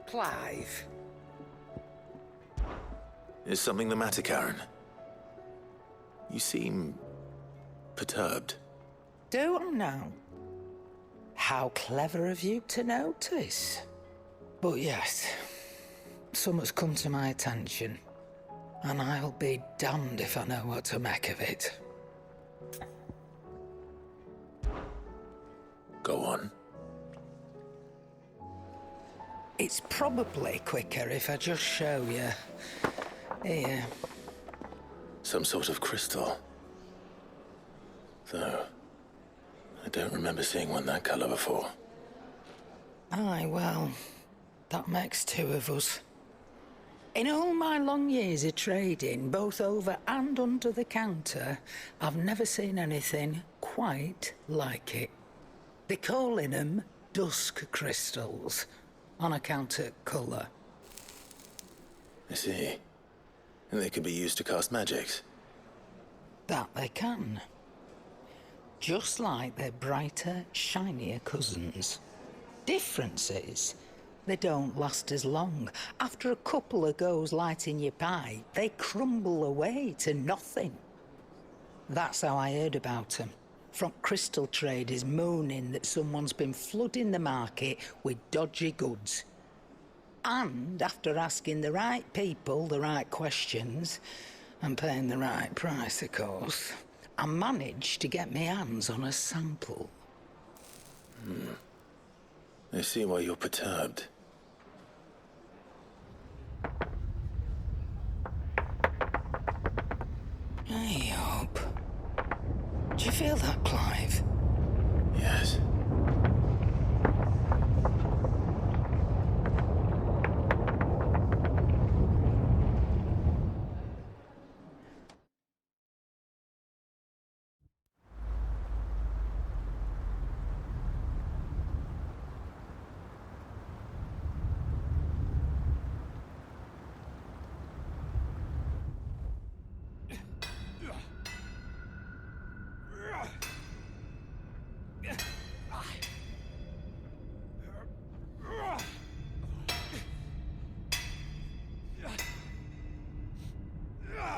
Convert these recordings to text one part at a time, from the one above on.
Clive. Is something the matter, Karen? You seem perturbed. Don't know. How clever of you to notice. But yes, something's come to my attention, and I'll be damned if I know what to make of it. Go on. It's probably quicker if I just show you. Here. Some sort of crystal. Though, I don't remember seeing one that color before. Aye, well, that makes two of us. In all my long years of trading, both over and under the counter, I've never seen anything quite like it. They're calling them dusk crystals, on account of colour. I see. And they can be used to cast magics. That they can. Just like their brighter, shinier cousins. Difference is, they don't last as long. After a couple of goes lighting your pipe, they crumble away to nothing. That's how I heard about them. From crystal traders moaning that someone's been flooding the market with dodgy goods. And after asking the right people the right questions, and paying the right price, of course, I managed to get my hands on a sample. I see why you're perturbed. Hey, Hope. Do you feel that, Clive? Yes.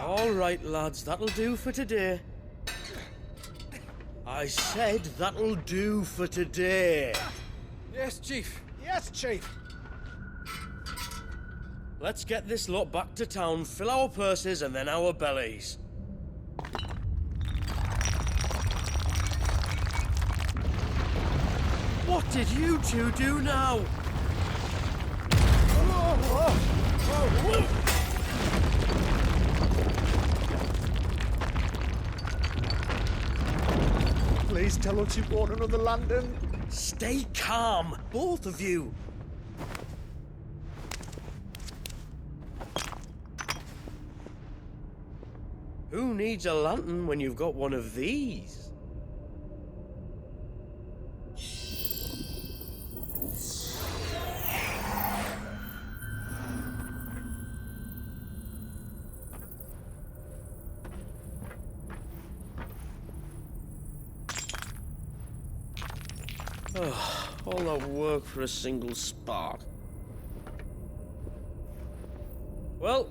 All right, lads, that'll do for today. I said that'll do for today. Yes, Chief. Yes, Chief. Let's get this lot back to town, fill our purses and then our bellies. What did you two do now? Please tell us you've bought another lantern. Stay calm, both of you. Who needs a lantern when you've got one of these? All that work for a single spark. Well,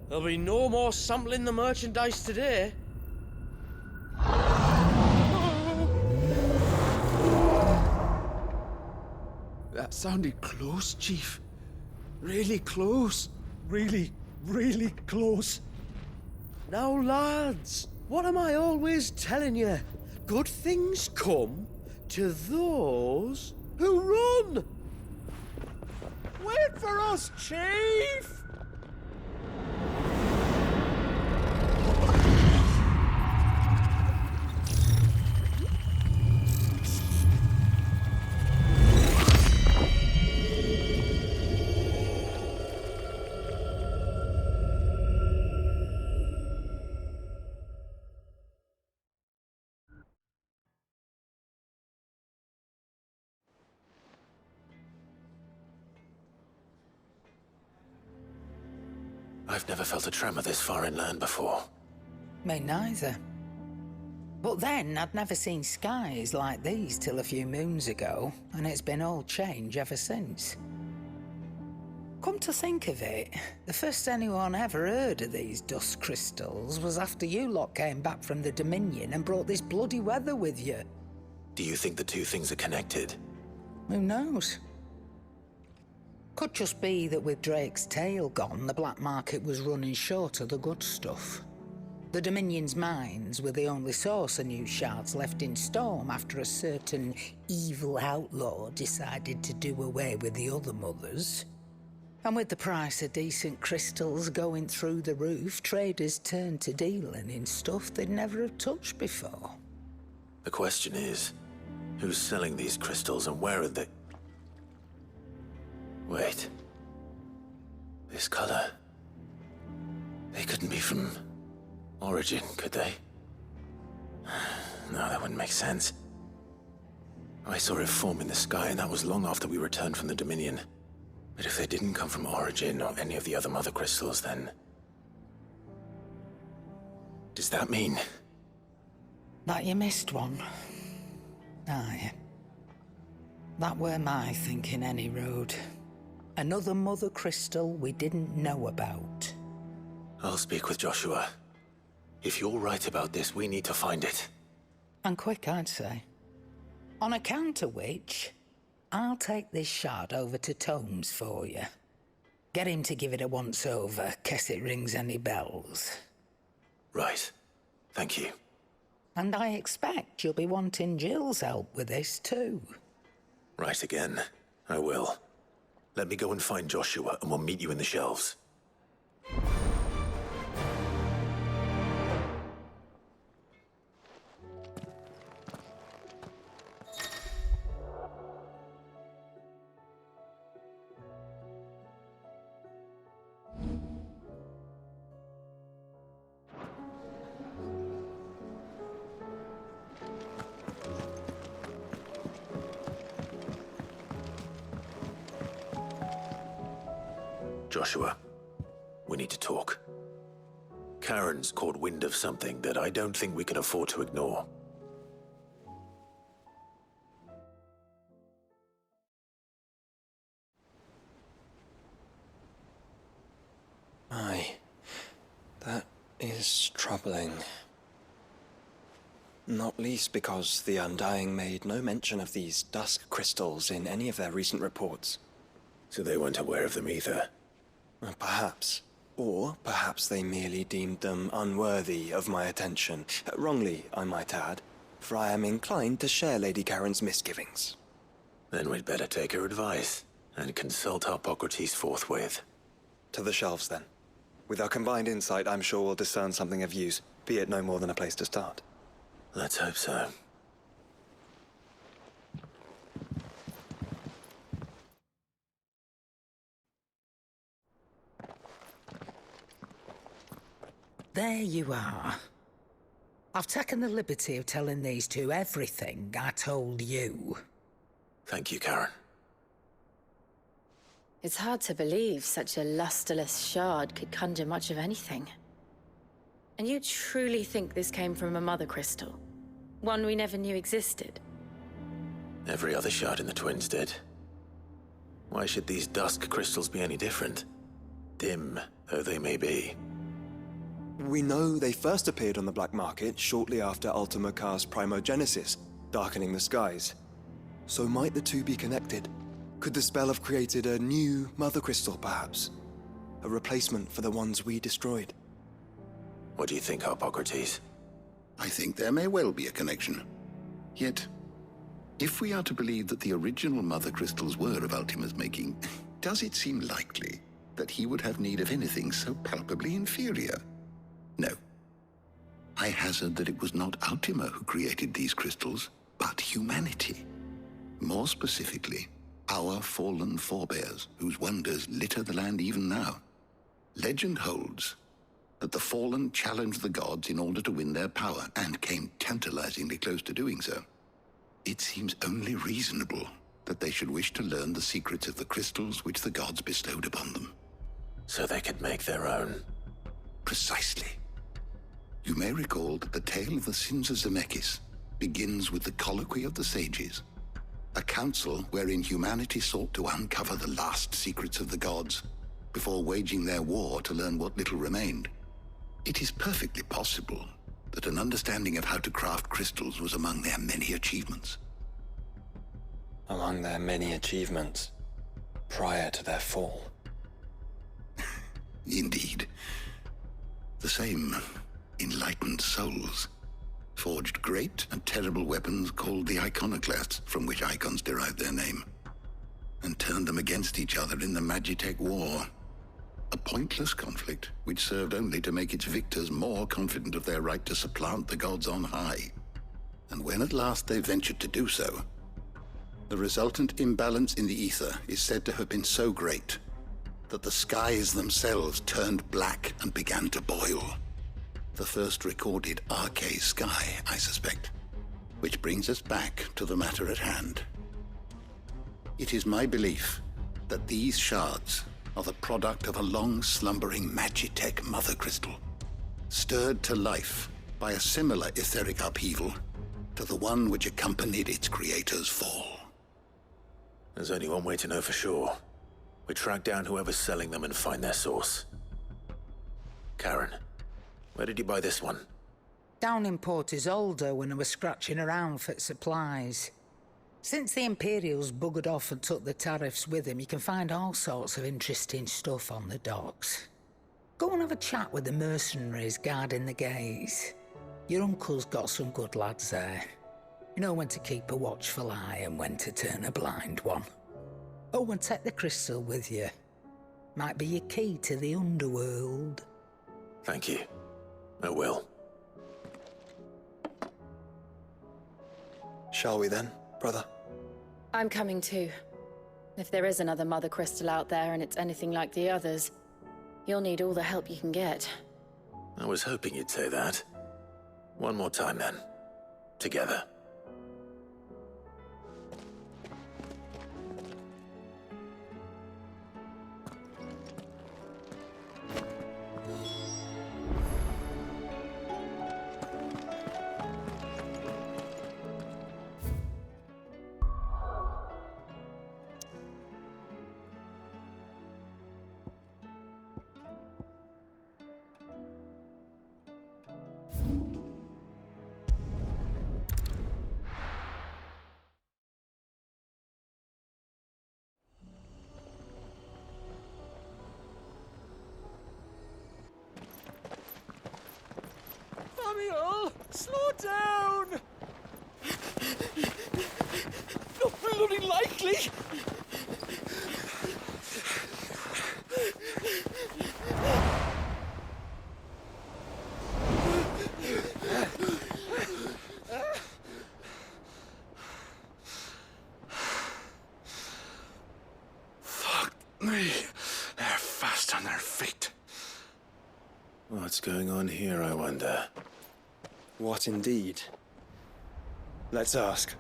there'll be no more sampling the merchandise today. That sounded close, Chief. Really close. Really, really close. Now, lads, what am I always telling you? Good things come to those who run! Wait for us, Chief! I've never felt a tremor this far inland before. Me neither. But then, I'd never seen skies like these till a few moons ago, and it's been all change ever since. Come to think of it, the first anyone ever heard of these dust crystals was after you lot came back from the Dominion and brought this bloody weather with you. Do you think the two things are connected? Who knows? Could just be that with Drake's tail gone, the black market was running short of the good stuff. The Dominion's mines were the only source of new shards left in Storm after a certain evil outlaw decided to do away with the other mothers. And with the price of decent crystals going through the roof, traders turned to dealing in stuff they'd never have touched before. The question is, who's selling these crystals and where are they? Wait. This color. They couldn't be from Origin, could they? No, that wouldn't make sense. I saw it form in the sky, and that was long after we returned from the Dominion. But if they didn't come from Origin or any of the other mother crystals, then... does that mean... That you missed one? Aye. That were my thinking, any road. Another mother crystal we didn't know about. I'll speak with Joshua. If you're right about this, we need to find it. And quick, I'd say. On account of which, I'll take this shard over to Tomes for you. Get him to give it a once-over, case it rings any bells. Right. Thank you. And I expect you'll be wanting Jill's help with this too. Right again. I will. Let me go and find Joshua, and we'll meet you in the shelves. Joshua, we need to talk. Karen's caught wind of something that I don't think we can afford to ignore. Aye, that is troubling. Not least because the Undying made no mention of these dusk crystals in any of their recent reports. So they weren't aware of them either. Perhaps. Or perhaps they merely deemed them unworthy of my attention. Wrongly, I might add, for I am inclined to share Lady Karen's misgivings. Then we'd better take her advice and consult Hippocrates forthwith. To the shelves, then. With our combined insight, I'm sure we'll discern something of use, be it no more than a place to start. Let's hope so. There you are. I've taken the liberty of telling these two everything I told you. Thank you, Karen. It's hard to believe such a lusterless shard could conjure much of anything. And you truly think this came from a mother crystal? One we never knew existed? Every other shard in the Twins did. Why should these dusk crystals be any different? Dim though they may be. We know they first appeared on the black market shortly after Ultima cast Primogenesis, darkening the skies. So might the two be connected? Could the spell have created a new mother crystal, perhaps? A replacement for the ones we destroyed? What do you think, Hippocrates? I think there may well be a connection. Yet, if we are to believe that the original mother crystals were of Ultima's making, does it seem likely that he would have need of anything so palpably inferior? No. I hazard that it was not Ultima who created these crystals, but humanity. More specifically, our fallen forebears, whose wonders litter the land even now. Legend holds that the fallen challenged the gods in order to win their power, and came tantalizingly close to doing so. It seems only reasonable that they should wish to learn the secrets of the crystals which the gods bestowed upon them. So they could make their own. Precisely. You may recall that the tale of the sins of Zemeckis begins with the colloquy of the sages. A council wherein humanity sought to uncover the last secrets of the gods before waging their war to learn what little remained. It is perfectly possible that an understanding of how to craft crystals was among their many achievements. Among their many achievements, prior to their fall. Indeed. The same enlightened souls forged great and terrible weapons called the iconoclasts, from which icons derived their name, and turned them against each other in the Magitech War. A pointless conflict which served only to make its victors more confident of their right to supplant the gods on high. And when at last they ventured to do so, the resultant imbalance in the ether is said to have been so great that the skies themselves turned black and began to boil. The first recorded arcane sky, I suspect. Which brings us back to the matter at hand. It is my belief that these shards are the product of a long-slumbering Magitech mother crystal, stirred to life by a similar etheric upheaval to the one which accompanied its creator's fall. There's only one way to know for sure. We track down whoever's selling them and find their source. Karen, where did you buy this one? Down in Port Isolde when I was scratching around for supplies. Since the Imperials buggered off and took the tariffs with them, you can find all sorts of interesting stuff on the docks. Go and have a chat with the mercenaries guarding the gates. Your uncle's got some good lads there. You know when to keep a watchful eye and when to turn a blind one. Oh, and take the crystal with you. Might be your key to the underworld. Thank you. I will. Shall we then, brother? I'm coming too. If there is another mother crystal out there and it's anything like the others, you'll need all the help you can get. I was hoping you'd say that. One more time then. Together. Samuel, slow down! Not bloody likely! Fuck me. They're fast on their feet. What's going on here, I wonder? What indeed? Let's ask.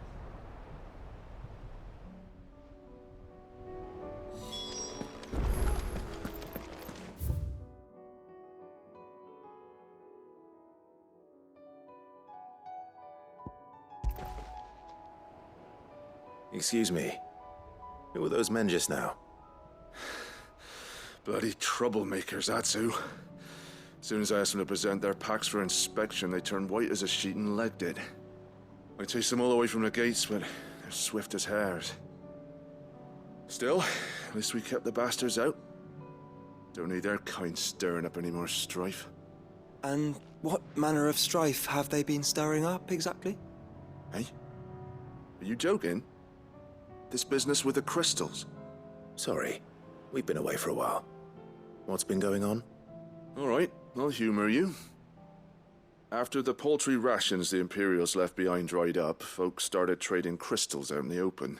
Excuse me. Who were those men just now? Bloody troublemakers, that's who. As soon as I asked them to present their packs for inspection, they turned white as a sheet and legged it. I chased them all away from the gates, but they're swift as hares. Still, at least we kept the bastards out. Don't need their kind stirring up any more strife. And what manner of strife have they been stirring up, exactly? Hey? Are you joking? This business with the crystals? Sorry. We've been away for a while. What's been going on? All right, I'll humor you. After the paltry rations the Imperials left behind dried up, folks started trading crystals out in the open.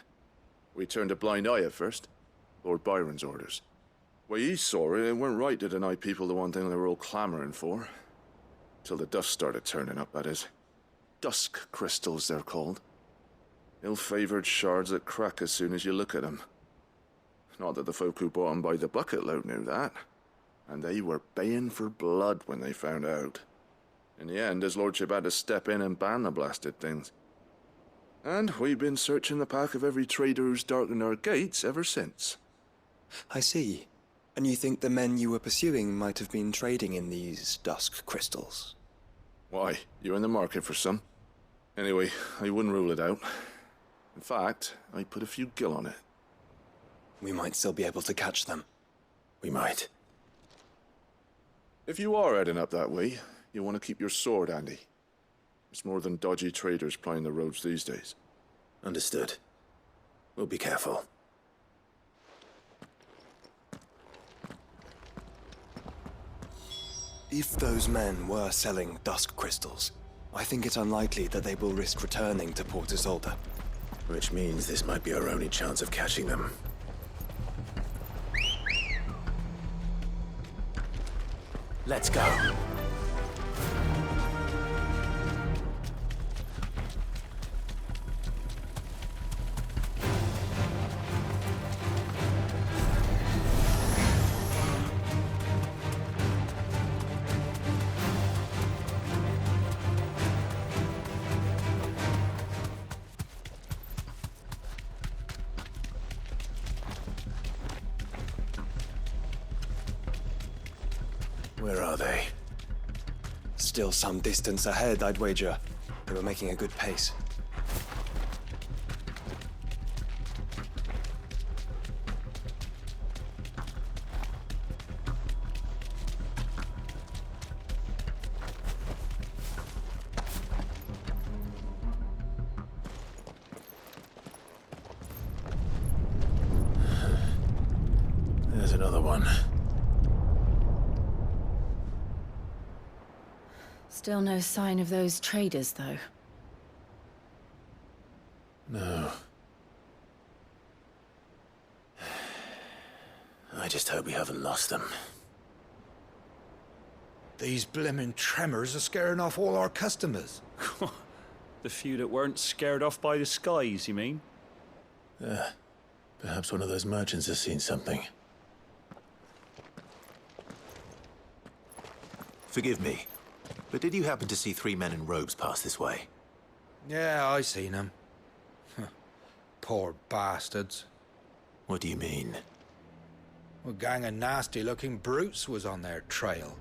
We turned a blind eye at first. Lord Byron's orders. Way he saw it, it weren't right to deny people the one thing they were all clamoring for. Till the dust started turning up, that is. Dusk crystals, they're called. Ill-favored shards that crack as soon as you look at them. Not that the folk who bought them by the bucket load knew that. And they were baying for blood when they found out. In the end, his lordship had to step in and ban the blasted things. And we've been searching the pack of every trader who's darkened our gates ever since. I see. And you think the men you were pursuing might have been trading in these dusk crystals? Why? You're in the market for some. Anyway, I wouldn't rule it out. In fact, I'd put a few gil on it. We might still be able to catch them. We might. If you are heading up that way, you want to keep your sword handy. It's more than dodgy traders plying the roads these days. Understood. We'll be careful. If those men were selling dusk crystals, I think it's unlikely that they will risk returning to Port Isolde. Which means this might be our only chance of catching them. Let's go. Where are they? Still some distance ahead, I'd wager. They were making a good pace. There's another one. Still no sign of those traders, though. No. I just hope we haven't lost them. These blimmin' tremors are scaring off all our customers. The few that weren't scared off by the skies, you mean? Perhaps one of those merchants has seen something. Forgive me, but did you happen to see 3 men in robes pass this way? Yeah, I seen them. Poor bastards. What do you mean? A gang of nasty-looking brutes was on their trail.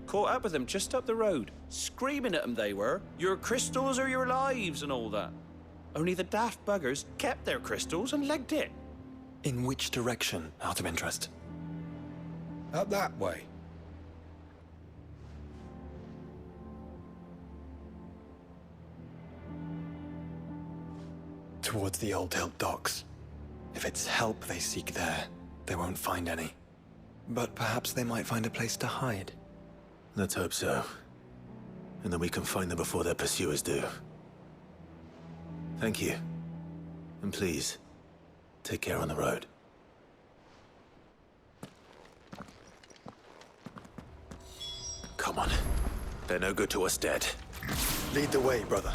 Caught up with them just up the road, screaming at them they were. Your crystals or your lives and all that. Only the daft buggers kept their crystals and legged it. In which direction, out of interest? Up that way. Towards the Old Hill docks. If it's help they seek there, they won't find any. But perhaps they might find a place to hide. Let's hope so. And then we can find them before their pursuers do. Thank you. And please, take care on the road. Come on. They're no good to us dead. Lead the way, brother.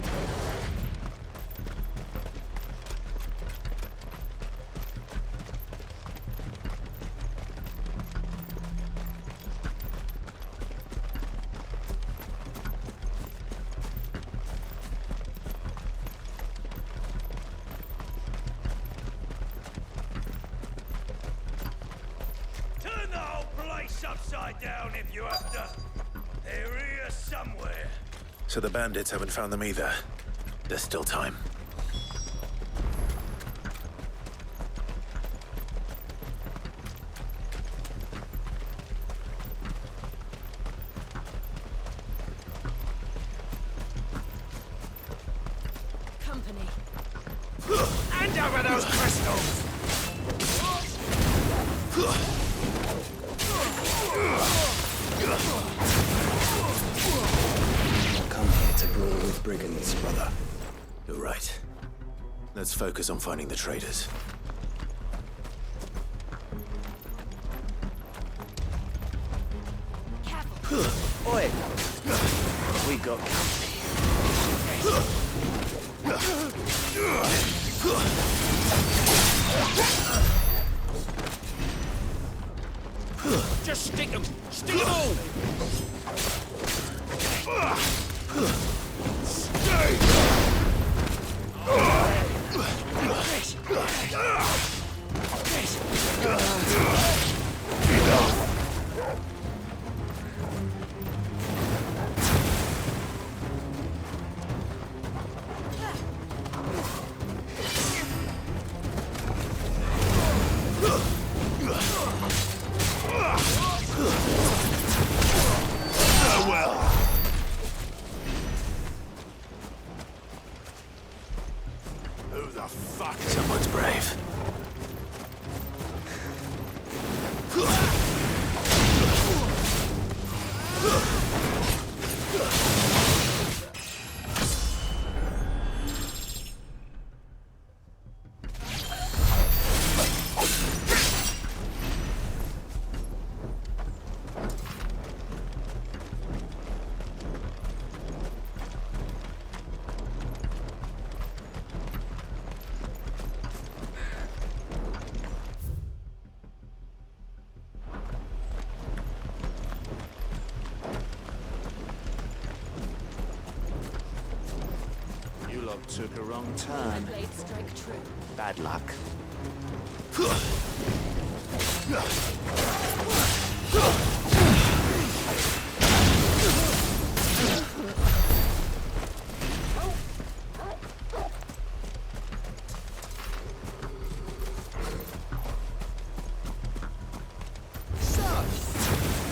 Turn the whole place upside down if you have to. They're here somewhere. So the bandits haven't found them either. There's still time. Company. Hand over those crystals! Come here to brawl with brigands, brother. You're right. Let's focus on finding the traitors. Oi! We got company. Just stick them! Stick them all! Stay! Who the fuck? Someone's brave. You lot took a wrong turn. Blade strike true. Bad luck.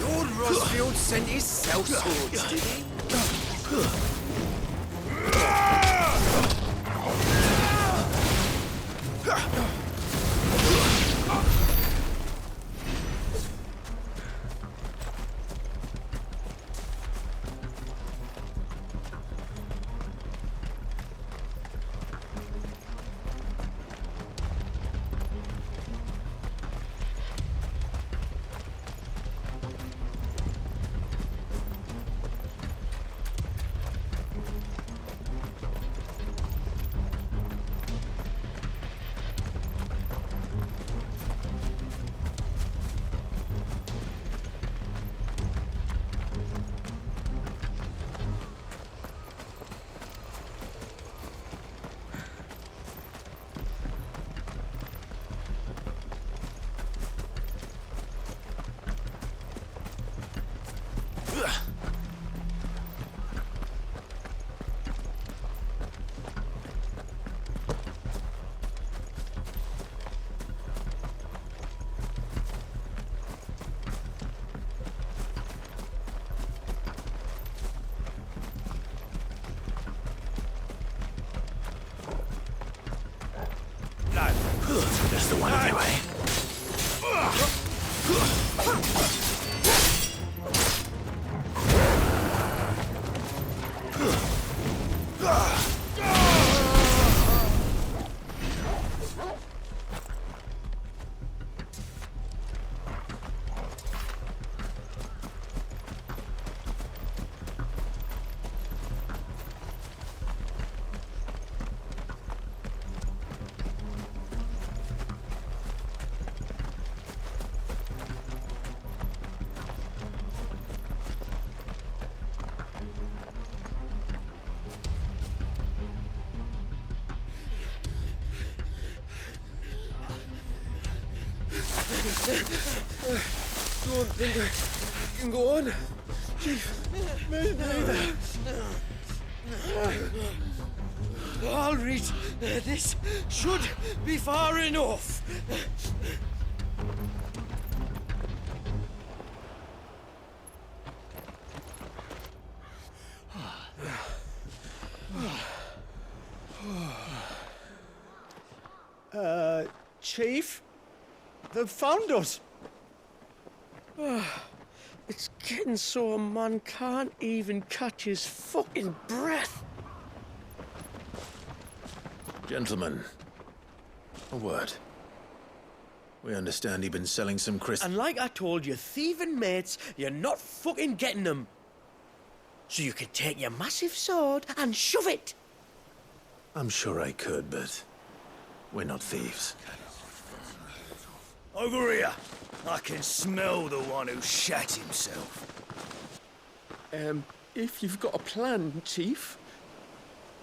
Lord Rosfield sent his sellswords, did he? That's the one anyway. Don't think I can go on. Chief, me neither. I'll reach. This should be far enough. Chief? They've found us. It's getting so a man can't even catch his fucking breath. Gentlemen, a word. We understand you've been selling some crystals. And like I told you, thieving mates, you're not fucking getting them. So you could take your massive sword and shove it. I'm sure I could, but we're not thieves. Over here. I can smell the one who shat himself. If you've got a plan, Chief,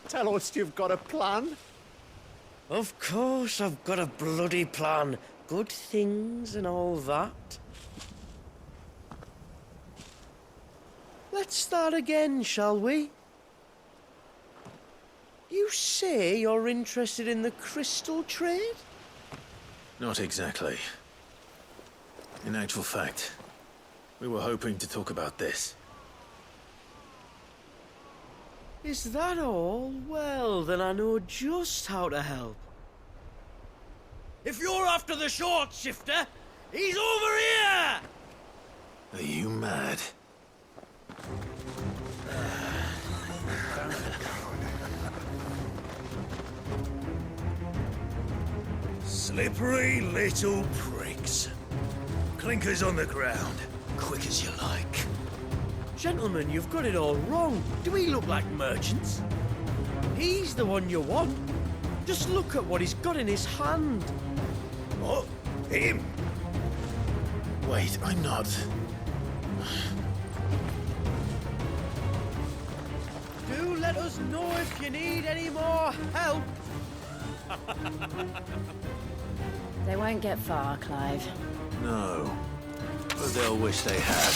tell us you've got a plan. Of course, I've got a bloody plan. Good things and all that. Let's start again, shall we? You say you're interested in the crystal trade? Not exactly. In actual fact, we were hoping to talk about this. Is that all? Well, then I know just how to help. If you're after the short shifter, he's over here! Are you mad? Slippery little pricks. Clinkers on the ground, quick as you like. Gentlemen, you've got it all wrong. Do we look like merchants? He's the one you want. Just look at what he's got in his hand. What? Him? Wait, I'm not. Do let us know if you need any more help. They won't get far, Clive. No. But they'll wish they had.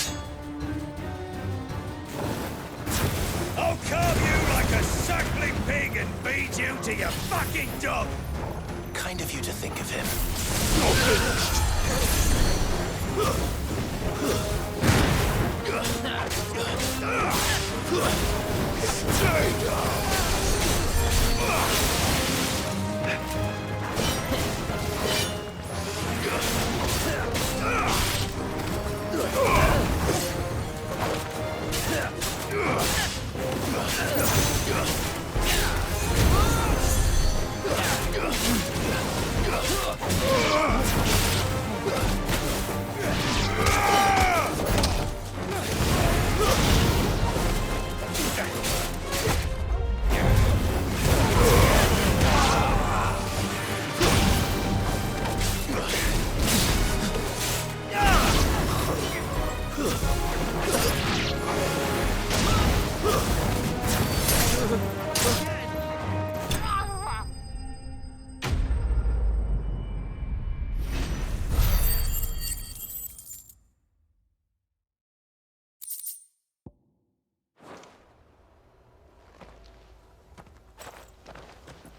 I'll carve you like a suckling pig and feed you to your fucking dog! Kind of you to think of him.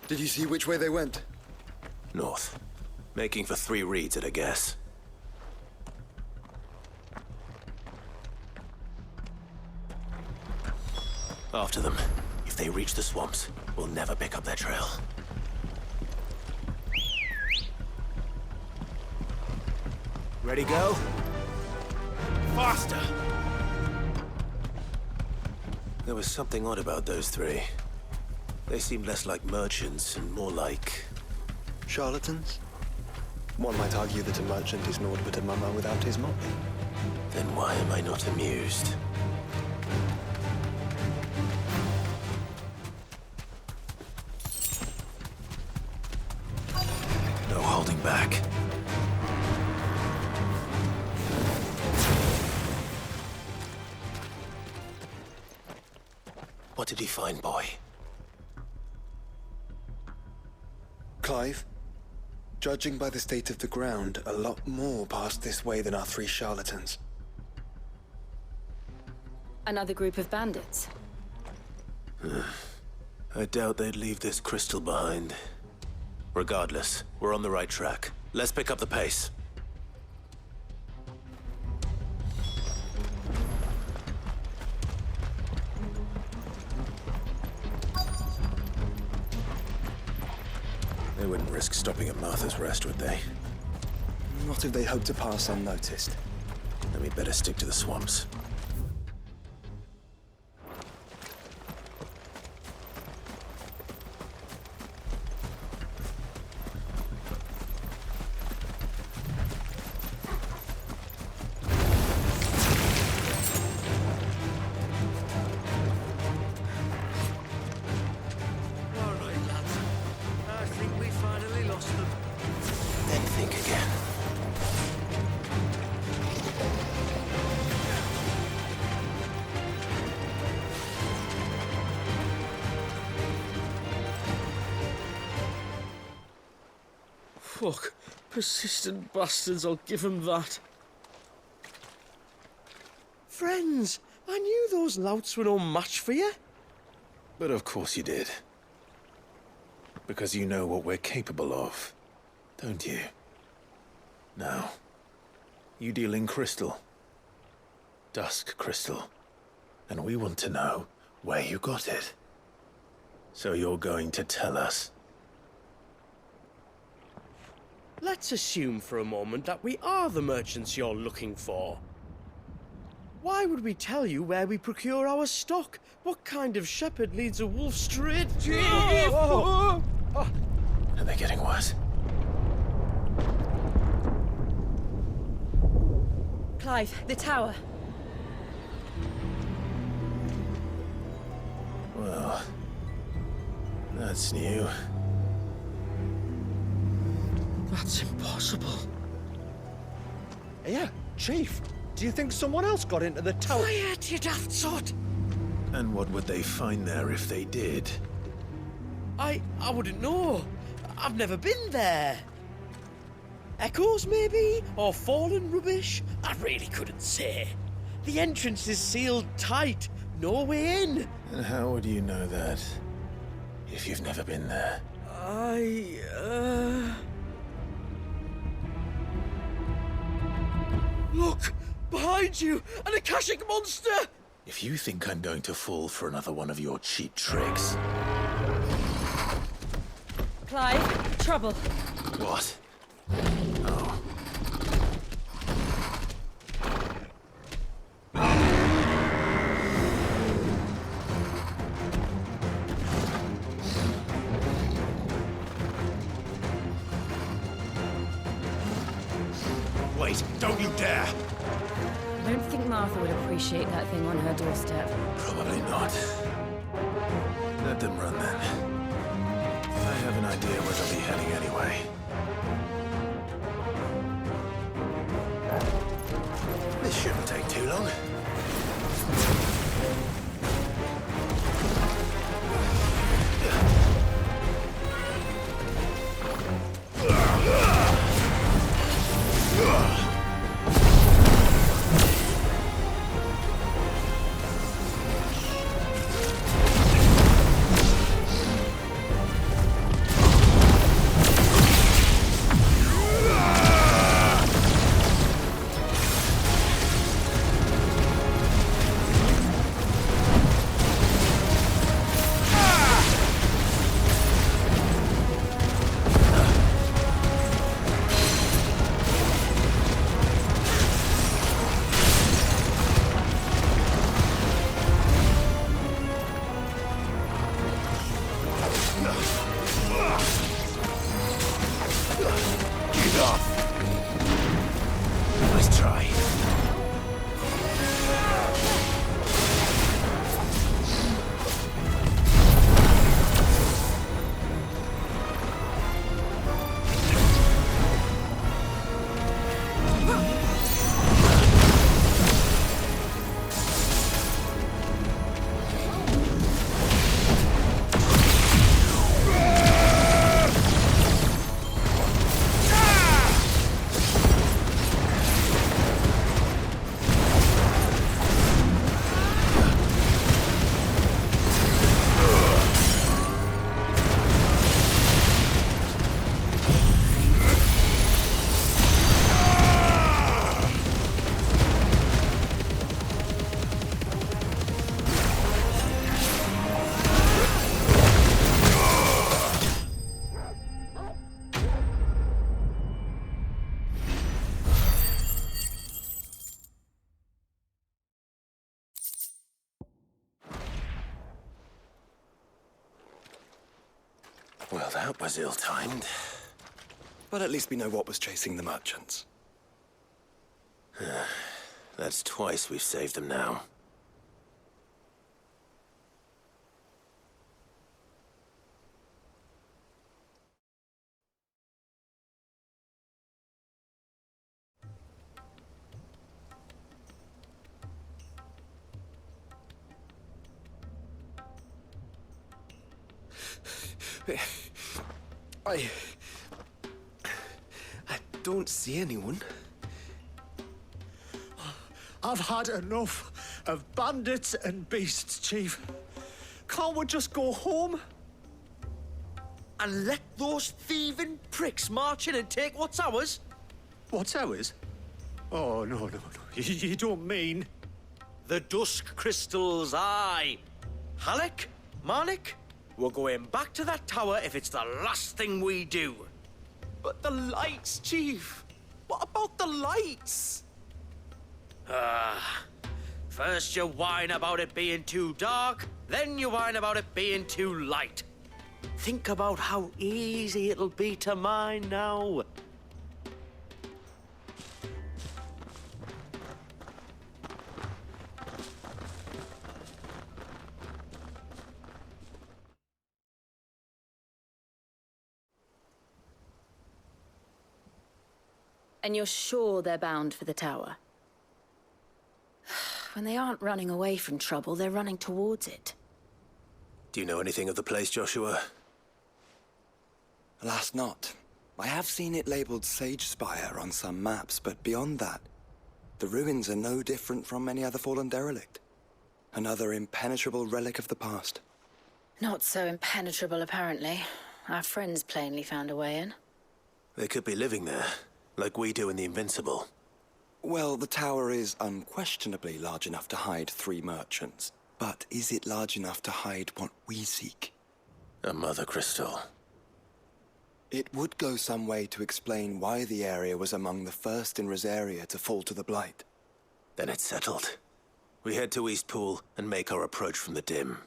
Did you see which way they went? North. Making for 3 reads at a guess. After them. If they reach the swamps, we'll never pick up their trail. Ready, go? Faster! There was something odd about those 3. They seemed less like merchants and more like... Charlatans? One might argue that a merchant is naught but a mummer without his motley. Then why am I not amused? No holding back. What did he find, boy? Clive, judging by the state of the ground, a lot more passed this way than our 3 charlatans. Another group of bandits. I doubt they'd leave this crystal behind. Regardless, we're on the right track. Let's pick up the pace. They wouldn't risk stopping at Martha's Rest, would they? Not if they hope to pass unnoticed. Then we'd better stick to the swamps. All right, lads. I think we finally lost them. Then think again. fuck. Persistent bastards, I'll give them that. Friends, I knew those louts were no match for you. But of course you did. Because you know what we're capable of, don't you? Now, you deal in crystal. Dusk crystal. And we want to know where you got it. So you're going to tell us? Let's assume for a moment that we are the merchants you're looking for. Why would we tell you where we procure our stock? What kind of shepherd leads a wolf straight to... Are they getting worse? Clive, the tower. Well, that's new. That's impossible. Yeah, Chief. Do you think someone else got into the tower? Quiet, you daft sot! And what would they find there if they did? I wouldn't know. I've never been there. Echoes, maybe? Or fallen rubbish? I really couldn't say. The entrance is sealed tight. No way in. And how would you know that? If you've never been there? Look! Behind you! An Akashic monster! If you think I'm going to fall for another one of your cheap tricks... Clive, trouble. What? Oh. Wait, don't you dare! I don't think Martha would appreciate that thing on her doorstep. Probably not. Let them run then. I have an idea where they'll be heading anyway. This shouldn't take too long. Nice try. Well, that was ill-timed. But at least we know what was chasing the merchants. That's twice we've saved them now. don't see anyone. I've had enough of bandits and beasts, Chief. Can't we just go home? And let those thieving pricks march in and take what's ours? What's ours? Oh, no. You don't mean... The dusk crystals, aye. Halleck, Marnik, we're going back to that tower if it's the last thing we do. But the lights, Chief. What about the lights? First you whine about it being too dark, then you whine about it being too light. Think about how easy it'll be to mine now. And you're sure they're bound for the tower? When they aren't running away from trouble, they're running towards it. Do you know anything of the place, Joshua? Alas, not. I have seen it labeled Sage Spire on some maps, but beyond that, the ruins are no different from any other fallen derelict. Another impenetrable relic of the past. Not so impenetrable, apparently. Our friends plainly found a way in. They could be living there, like we do in the Invincible. Well, the tower is unquestionably large enough to hide 3 merchants. But is it large enough to hide what we seek? A mother crystal. It would go some way to explain why the area was among the first in Rosaria to fall to the Blight. Then it's settled. We head to Eastpool and make our approach from the dim.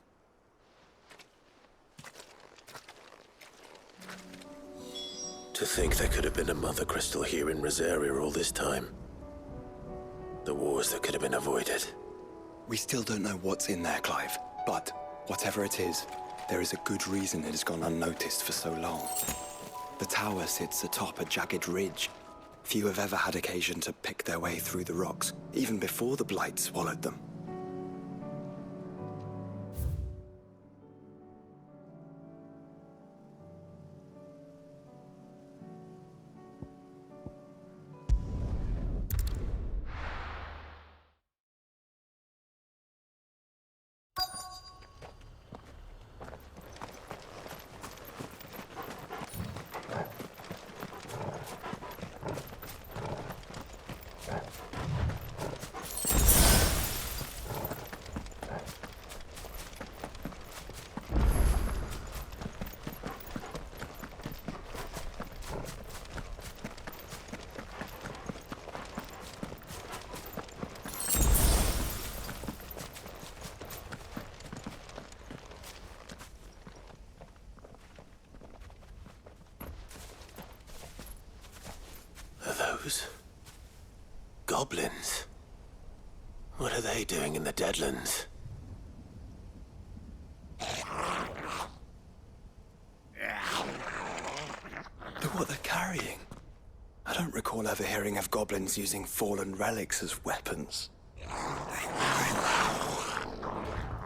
To think there could have been a mother crystal here in Rosaria all this time. The wars that could have been avoided. We still don't know what's in there, Clive. But whatever it is, there is a good reason it has gone unnoticed for so long. The tower sits atop a jagged ridge. Few have ever had occasion to pick their way through the rocks, even before the Blight swallowed them. Goblins? What are they doing in the Deadlands? Look what they're carrying. I don't recall ever hearing of goblins using fallen relics as weapons.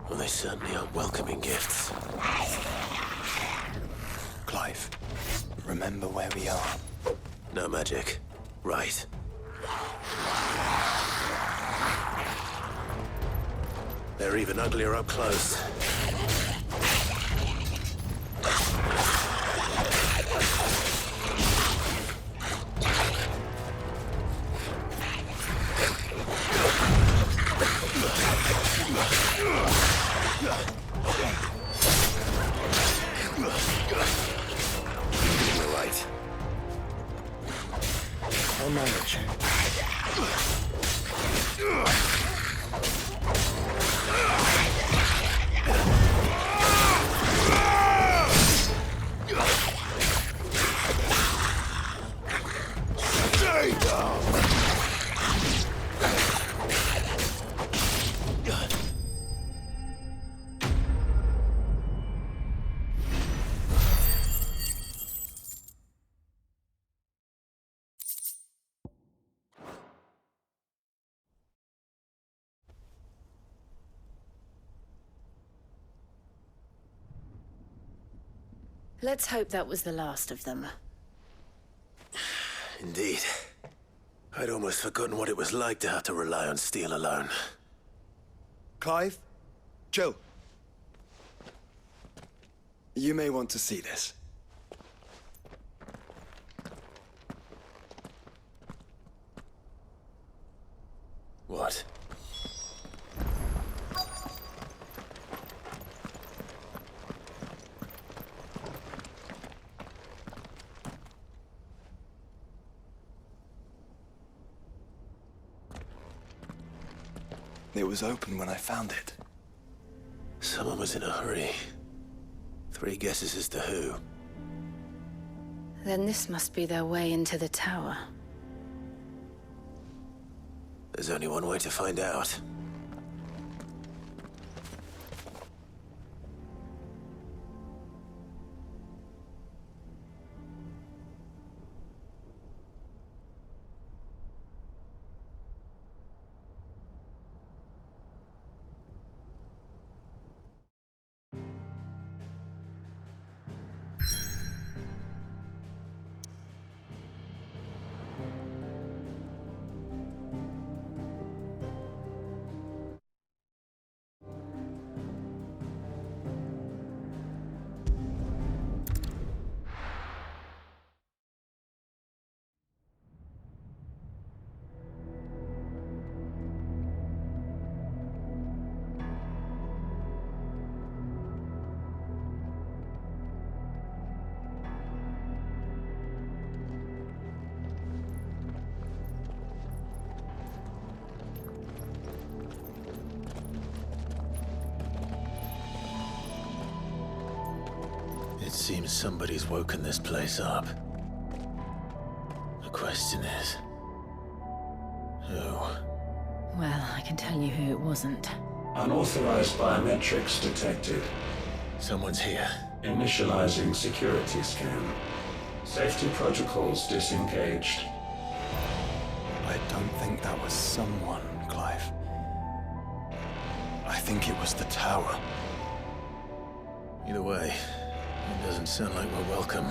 Well, they certainly aren't welcoming gifts. Clive, remember where we are. No magic. Right. They're even uglier up close. You're right. I'll manage. Let's hope that was the last of them. Indeed. I'd almost forgotten what it was like to have to rely on steel alone. Clive? Jill. You may want to see this. What? It was open when I found it. Someone was in a hurry. 3 guesses as to who. Then this must be their way into the tower. There's only one way to find out. It seems somebody's woken this place up. The question is... who? Well, I can tell you who it wasn't. Unauthorized biometrics detected. Someone's here. Initializing security scan. Safety protocols disengaged. I don't think that was someone, Clive. I think it was the tower. Either way, it doesn't sound like we're welcome.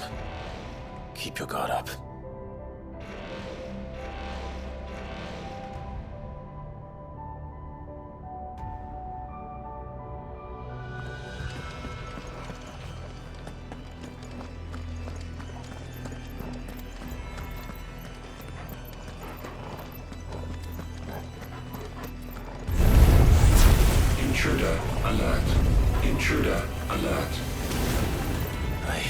Keep your guard up. Intruder alert. Intruder alert. I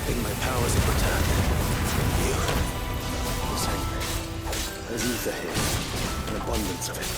think my powers have returned. You? Listen, there's ether here. An abundance of it.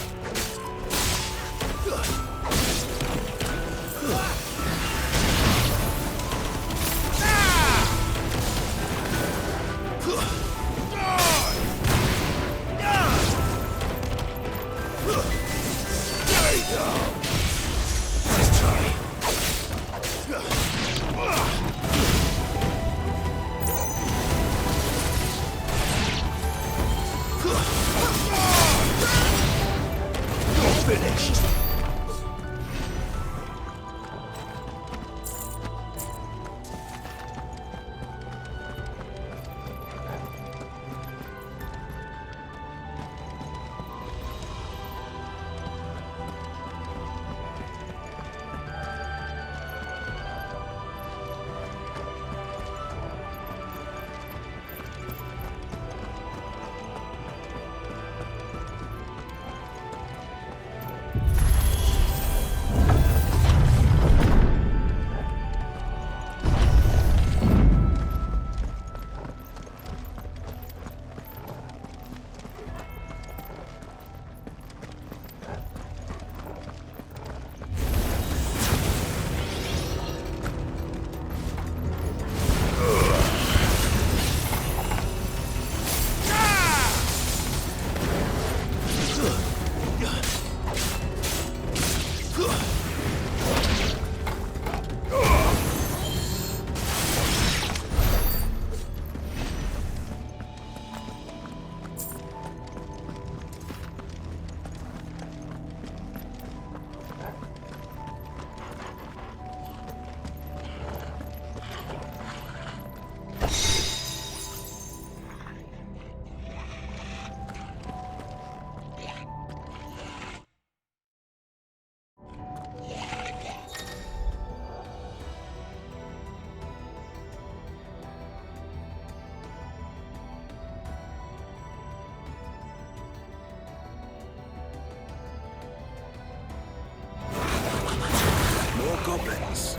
goblins.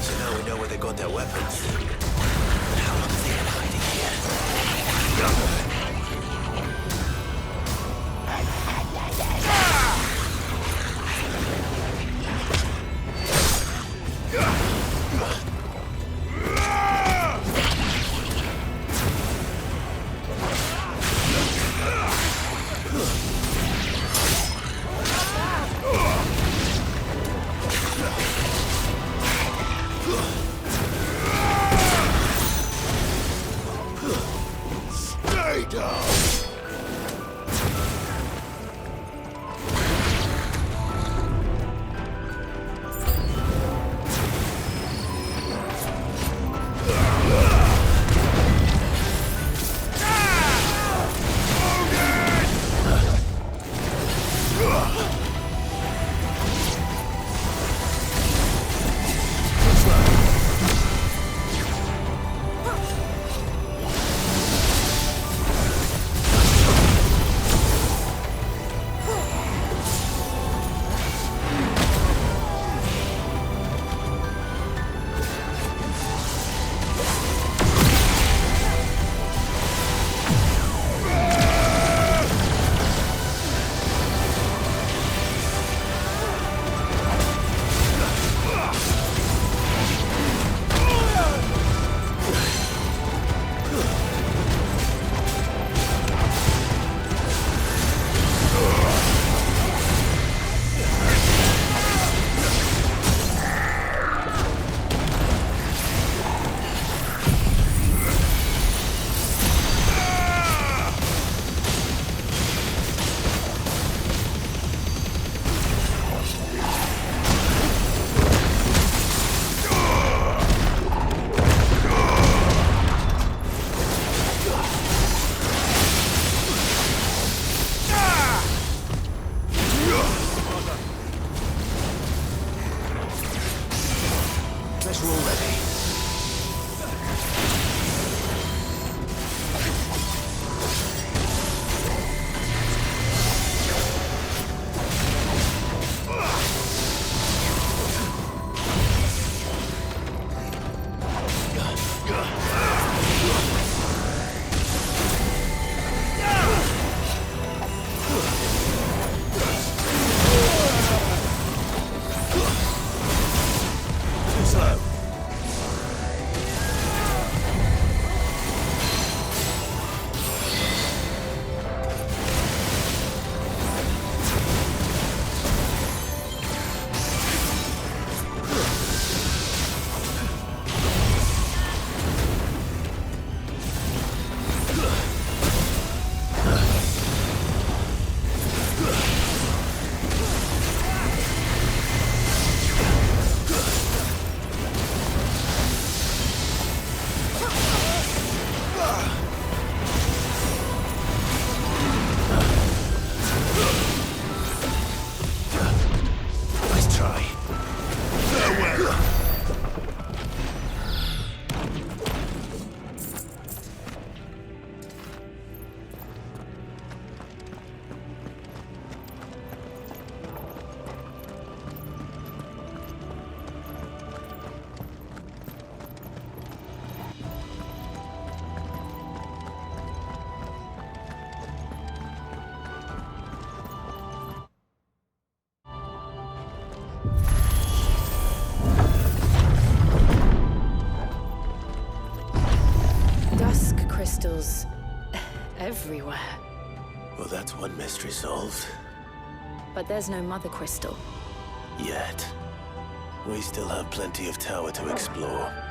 So now we know where they got their weapons. But how long have they been hiding here? Crystals everywhere. Well, that's one mystery solved. But there's no mother crystal. Yet. We still have plenty of tower to explore.